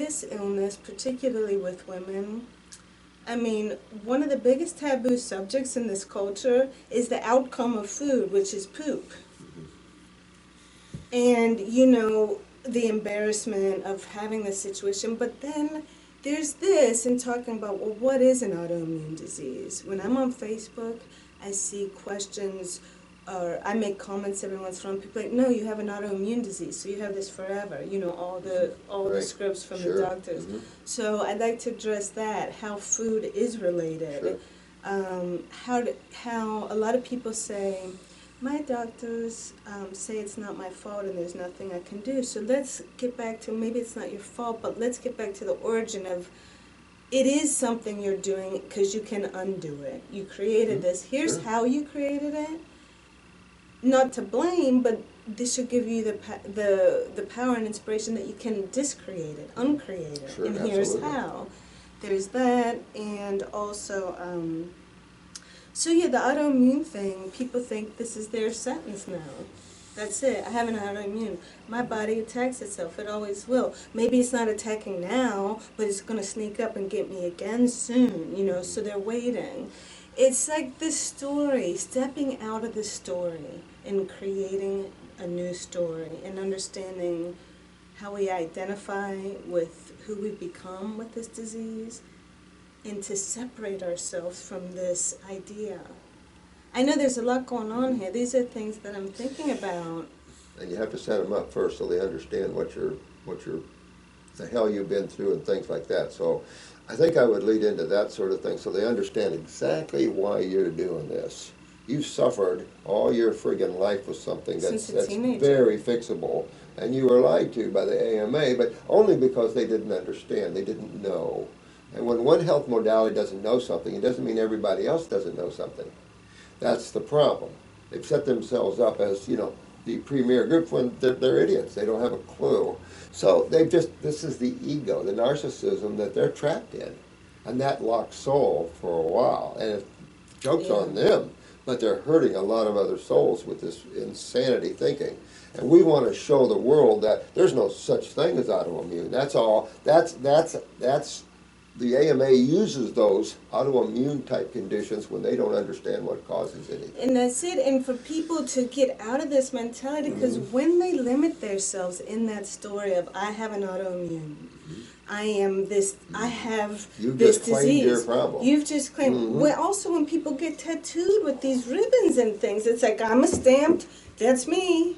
this illness, particularly with women, I mean, one of the biggest taboo subjects in this culture is the outcome of food, which is poop. And, you know, the embarrassment of having this situation. But then there's this, and talking about, well, what is an autoimmune disease? When I'm on Facebook, I see questions, or I make comments every once in a while. People are like, no, you have an autoimmune disease, so you have this forever. You know, all the Right. scripts from Sure. the doctors. So I'd like to address that, how food is related. Sure. How a lot of people say, my doctors say it's not my fault and there's nothing I can do. So let's get back to, maybe it's not your fault, but let's get back to the origin of, it is something you're doing because you can undo it. You created this. Here's Sure. how you created it. Not to blame, but this should give you the power and inspiration that you can discreate it, uncreate it. Sure, And here's absolutely. how. There's that, and also, so yeah, the autoimmune thing, people think this is their sentence now. That's it. I have an autoimmune. My body attacks itself. It always will. Maybe it's not attacking now, but it's going to sneak up and get me again soon, you know, so they're waiting. It's like this story, stepping out of the story and creating a new story and understanding how we identify with who we become with this disease and to separate ourselves from this idea. I know there's a lot going on here. These are things that I'm thinking about. And you have to set them up first so they understand the hell you've been through and things like that. So I think I would lead into that sort of thing so they understand exactly why you're doing this. You've suffered all your friggin' life with something that's very fixable, and you were lied to by the AMA, but only because they didn't understand, they didn't know. And when one health modality doesn't know something, it doesn't mean everybody else doesn't know something. That's the problem. They've set themselves up as, you know, the premier group when they're idiots. They don't have a clue. So this is the ego, the narcissism that they're trapped in. And that locks soul for a while. And it joke's on them, but they're hurting a lot of other souls with this insanity thinking. And we want to show the world that there's no such thing as autoimmune. That's all. That's the AMA uses those autoimmune type conditions when they don't understand what causes anything. And that's it. And for people to get out of this mentality, because when they limit themselves in that story of, I have an autoimmune, I am this, I have You've this just claimed disease. your problem. You've just claimed. Well, also when people get tattooed with these ribbons and things, it's like, I'm a stamped, that's me.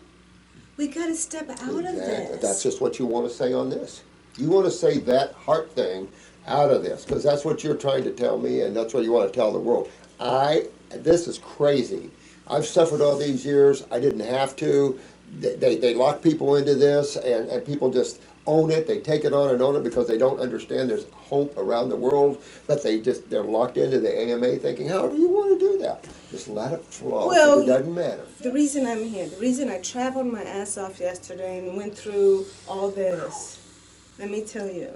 We got to step out of this. That's just what you want to say on this. You want to say that heart thing out of this, because that's what you're trying to tell me, and that's what you want to tell the world. This is crazy. I've suffered all these years. I didn't have to. They lock people into this, and people just own it. They take it on and own it because they don't understand there's hope around the world, but they're locked into the AMA thinking, however you want to do that. Just let it flow. Well, it doesn't matter. The reason I'm here, the reason I traveled my ass off yesterday and went through all this, let me tell you,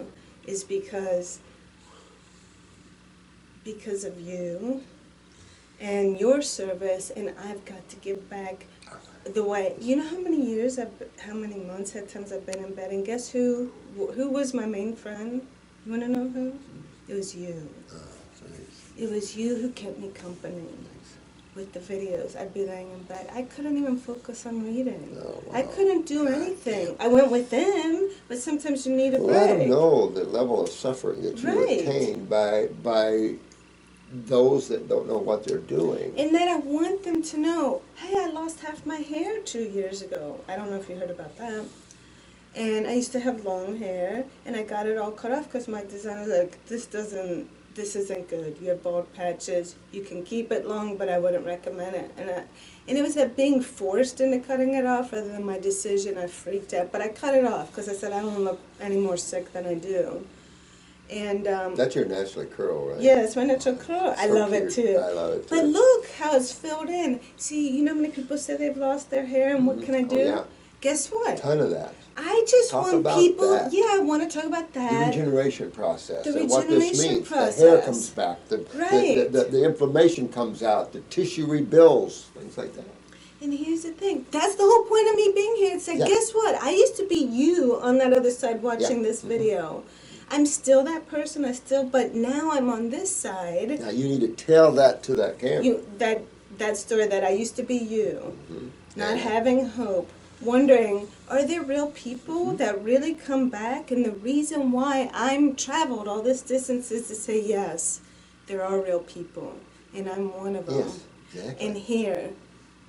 is because of you and your service, and I've got to give back the way. You know how many months at times I've been in bed, and guess who was my main friend? You want to know who? It was you. It was you who kept me company with the videos. I'd be laying in bed. I couldn't even focus on reading. Oh, wow. I couldn't do anything. I went with them, but sometimes you need a break. Let them know the level of suffering that you attain by those that don't know what they're doing. And then I want them to know, hey, I lost half my hair 2 years ago. I don't know if you heard about that. And I used to have long hair, and I got it all cut off because my designer's like, this isn't good. You have bald patches. You can keep it long, but I wouldn't recommend it. And it was that being forced into cutting it off rather than my decision. I freaked out, but I cut it off because I said I don't look any more sick than I do. And that's your naturally curl, right? Yeah, it's my natural curl. I love it too. I love it too. But look how it's filled in. See, you know how many people say they've lost their hair, and what can I do? Oh, yeah. Guess what? A ton of that. I just want people. That. Yeah, I want to talk about that. The regeneration process. The and what this regeneration means. process. The hair comes back. Right. The inflammation comes out. The tissue rebuilds. Things like that. And here's the thing. That's the whole point of me being here. It's like, guess what? I used to be you on that other side watching this video. I'm still that person. But now I'm on this side. Now you need to tell that to that camera. That story that I used to be you, not Yeah. having hope, wondering, are there real people that really come back? And the reason why I'm traveled all this distance is to say, yes, there are real people, and I'm one of them. Yes, exactly. And here,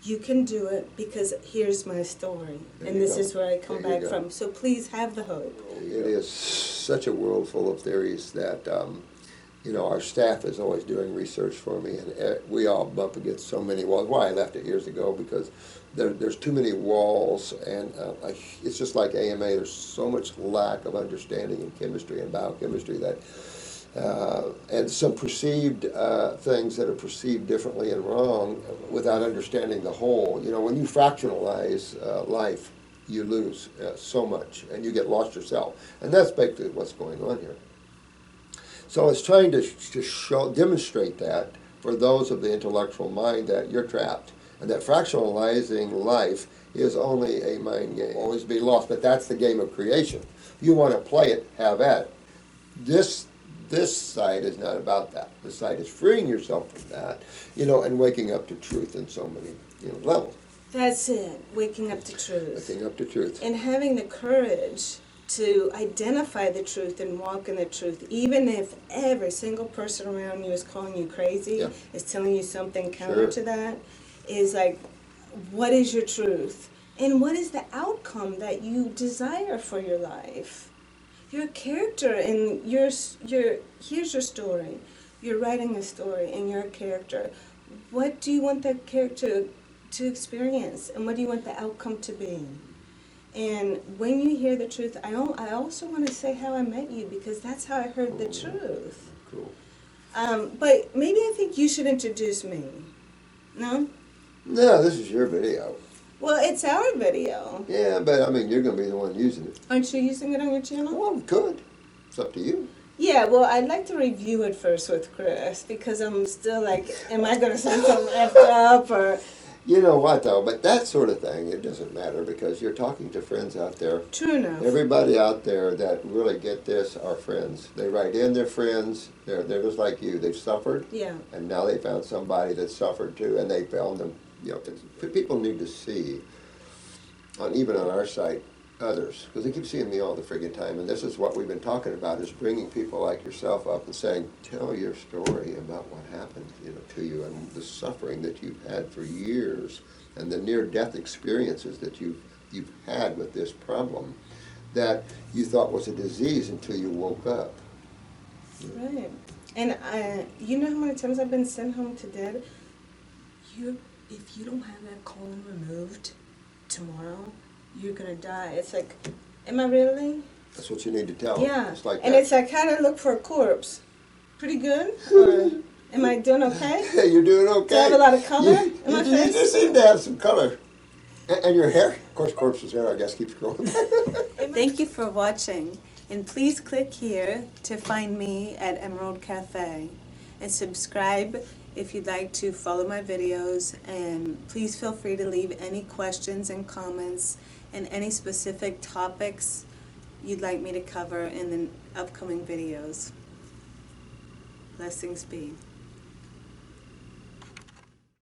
you can do it because here's my story, There and you this go. is where I come There you back go. from. So please have the hope. It is such a world full of theories that, our staff is always doing research for me, and we all bump against so many walls. Why I left it years ago, because there's too many walls, and it's just like AMA. There's so much lack of understanding in chemistry and biochemistry that, and some perceived things that are perceived differently and wrong without understanding the whole. When you fractionalize life, you lose so much, and you get lost yourself, and that's basically what's going on here. So it's trying to demonstrate that for those of the intellectual mind that you're trapped, and that fractionalizing life is only a mind game. Always be lost, but that's the game of creation. You want to play it, have at it. This side is not about that. This side is freeing yourself from that, and waking up to truth in so many levels. That's it, waking up to truth. Waking up to truth. And having the courage to identify the truth and walk in the truth, even if every single person around you is calling you crazy, Yeah. is telling you something counter Sure. to that, is like, what is your truth? And what is the outcome that you desire for your life? Your character, and here's your story. You're writing a story, and you're a character. What do you want that character to experience, and what do you want the outcome to be? And when you hear the truth, I also want to say how I met you, because that's how I heard the truth. Cool. But maybe I think you should introduce me. No? No, this is your video. Well, it's our video. Yeah, but you're going to be the one using it. Aren't you using it on your channel? Well, good. It's up to you. Yeah, well, I'd like to review it first with Chris, because I'm still like, am I going to say something effed up, or... You know what, though? But that sort of thing, it doesn't matter, because you're talking to friends out there. True enough. Everybody out there that really get this are friends. They write in their friends. They're just like you. They've suffered. Yeah. And now they found somebody that suffered too, and they found them. People need to see, even on our site, others, because they keep seeing me all the friggin' time, and this is what we've been talking about, is bringing people like yourself up and saying, tell your story about what happened to you, and the suffering that you've had for years, and the near-death experiences that you've had with this problem that you thought was a disease until you woke up. Right. And you know how many times I've been sent home to dead? If you don't have that colon removed tomorrow, you're gonna die. It's like, am I really? That's what you need to tell them. Yeah. It's like And that. it's like, how to look for a corpse. Pretty good? Or am I doing okay? Hey, you're doing okay. Do I have a lot of color in my you face? do seem to have some color. And your hair, of course, corpse's hair, I guess, keeps growing. Thank you for watching. And please click here to find me at Emerald Cafe. And subscribe if you'd like to follow my videos. And please feel free to leave any questions and comments and any specific topics you'd like me to cover in the upcoming videos. Blessings be.